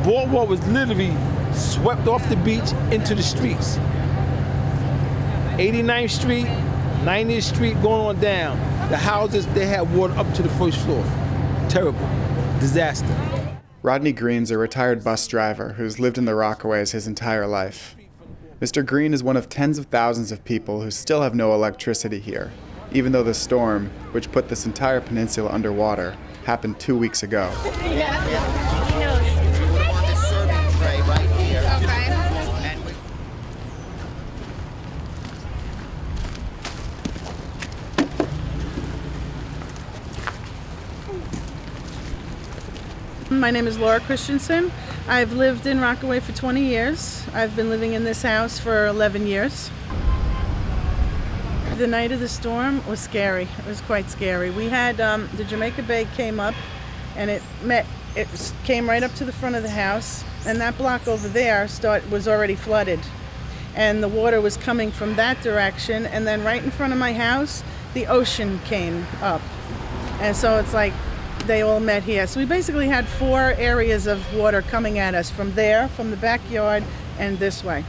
boardwalk was literally swept off the beach into the streets. 89th Street, 90th Street, going on down. The houses, they had water up to the first floor. Terrible. Disaster. Rodney Green's a retired bus driver who's lived in the Rockaways his entire life. Mr. Green is one of tens of thousands of people who still have no electricity here, even though the storm, which put this entire peninsula underwater, happened 2 weeks ago. My name is Laura Christensen. I've lived in Rockaway for 20 years. I've been living in this house for 11 years. The night of the storm was scary. It was quite scary. We had the Jamaica Bay came up, and it came right up to the front of the house, and that block over there was already flooded, and the water was coming from that direction, and then right in front of my house, the ocean came up, and so it's like they all met here. So we basically had 4 areas of water coming at us from there, from the backyard, and this way.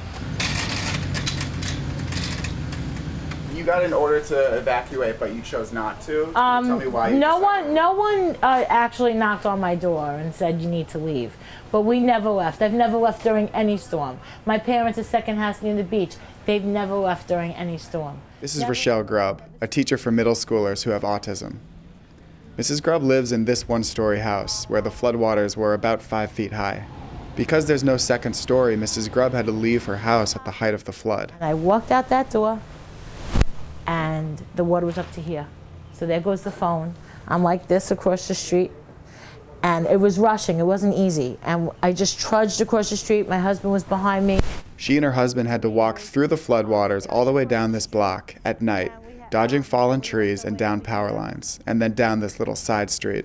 You got an order to evacuate, but you chose not to? Tell me why you No one actually knocked on my door and said you need to leave. But we never left. I've never left during any storm. My parents' second house near the beach. They've never left during any storm. This is Rochelle Grubb, a teacher for middle schoolers who have autism. Mrs. Grubb lives in this one-story house where the floodwaters were about 5 feet high. Because there's no second story, Mrs. Grubb had to leave her house at the height of the flood. And I walked out that door, and the water was up to here. So there goes the phone. I'm like this across the street, and it was rushing. It wasn't easy. And I just trudged across the street. My husband was behind me. She and her husband had to walk through the floodwaters all the way down this block at night, dodging fallen trees and down power lines, and then down this little side street.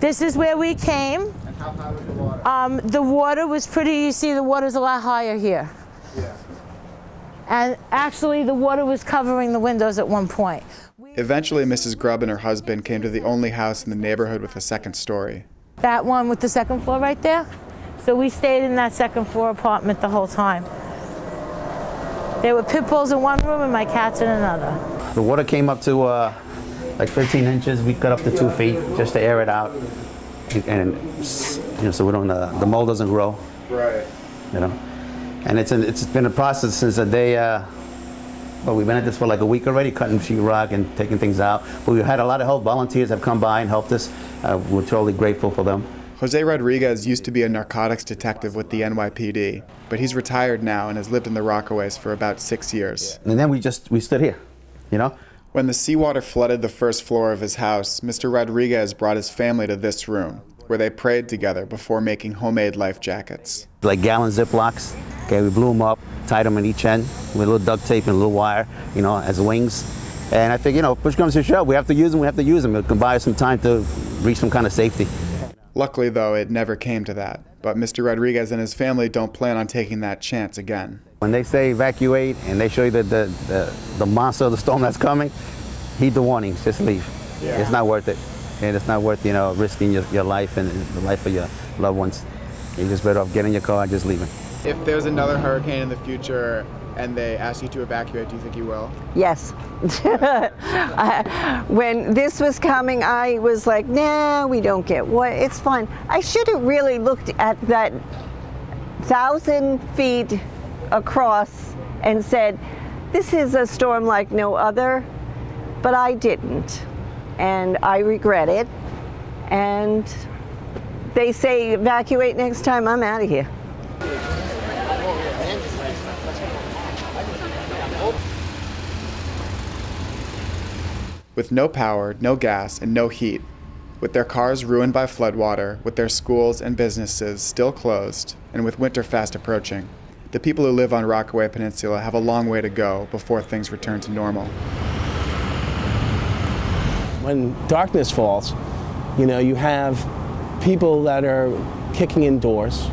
This is where we came. And how high was the water? The water was pretty, you see the water's a lot higher here. Yeah. And actually the water was covering the windows at one point. Eventually, Mrs. Grubb and her husband came to the only house in the neighborhood with a second story. That one with the second floor right there. So we stayed in that second floor apartment the whole time. There were pit bulls in one room and my cats in another. The water came up to like 15 inches. We got up to 2 feet just to air it out, and so we don't the mold doesn't grow. Right. And it's been a process since the day. Well, we've been at this for like a week already, cutting sheetrock and taking things out. But we've had a lot of help. Volunteers have come by and helped us. We're totally grateful for them. Jose Rodriguez used to be a narcotics detective with the NYPD, but he's retired now and has lived in the Rockaways for about 6 years. And then we stood here, When the seawater flooded the first floor of his house, Mr. Rodriguez brought his family to this room, where they prayed together before making homemade life jackets. Like gallon Ziplocs. Okay, we blew them up, tied them on each end with a little duct tape and a little wire, as wings. And I think, push comes to shove, we have to use them. It can buy us some time to reach some kind of safety. Luckily, though, it never came to that. But Mr. Rodriguez and his family don't plan on taking that chance again. When they say evacuate and they show you the monster of the storm that's coming, heed the warnings, just leave. Yeah. It's not worth it. And it's not worth, risking your life and the life of your loved ones. You're just better off getting in your car and just leaving. If there's another hurricane in the future and they ask you to evacuate, do you think you will? Yes. When this was coming, I was like, nah, we don't get what, it's fine. I should have really looked at that 1,000 feet across and said, this is a storm like no other, but I didn't. And I regret it. And they say evacuate next time, I'm out of here. With no power, no gas, and no heat, with their cars ruined by floodwater, with their schools and businesses still closed, and with winter fast approaching, the people who live on Rockaway Peninsula have a long way to go before things return to normal. When darkness falls, you have people that are kicking in doors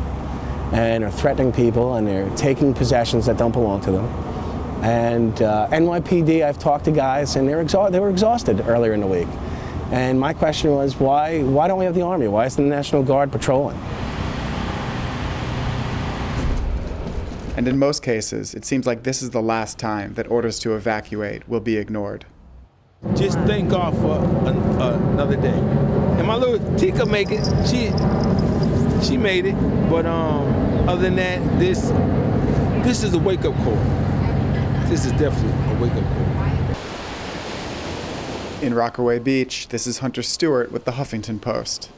and are threatening people, and they're taking possessions that don't belong to them. And NYPD, I've talked to guys, and they were exhausted earlier in the week. And my question was, why don't we have the Army? Why is the National Guard patrolling? And in most cases, it seems like this is the last time that orders to evacuate will be ignored. Just thank God for another day. And my little Tika make it. She made it. But other than that, this is a wake-up call. This is definitely a wake-up call. In Rockaway Beach, this is Hunter Stewart with the Huffington Post.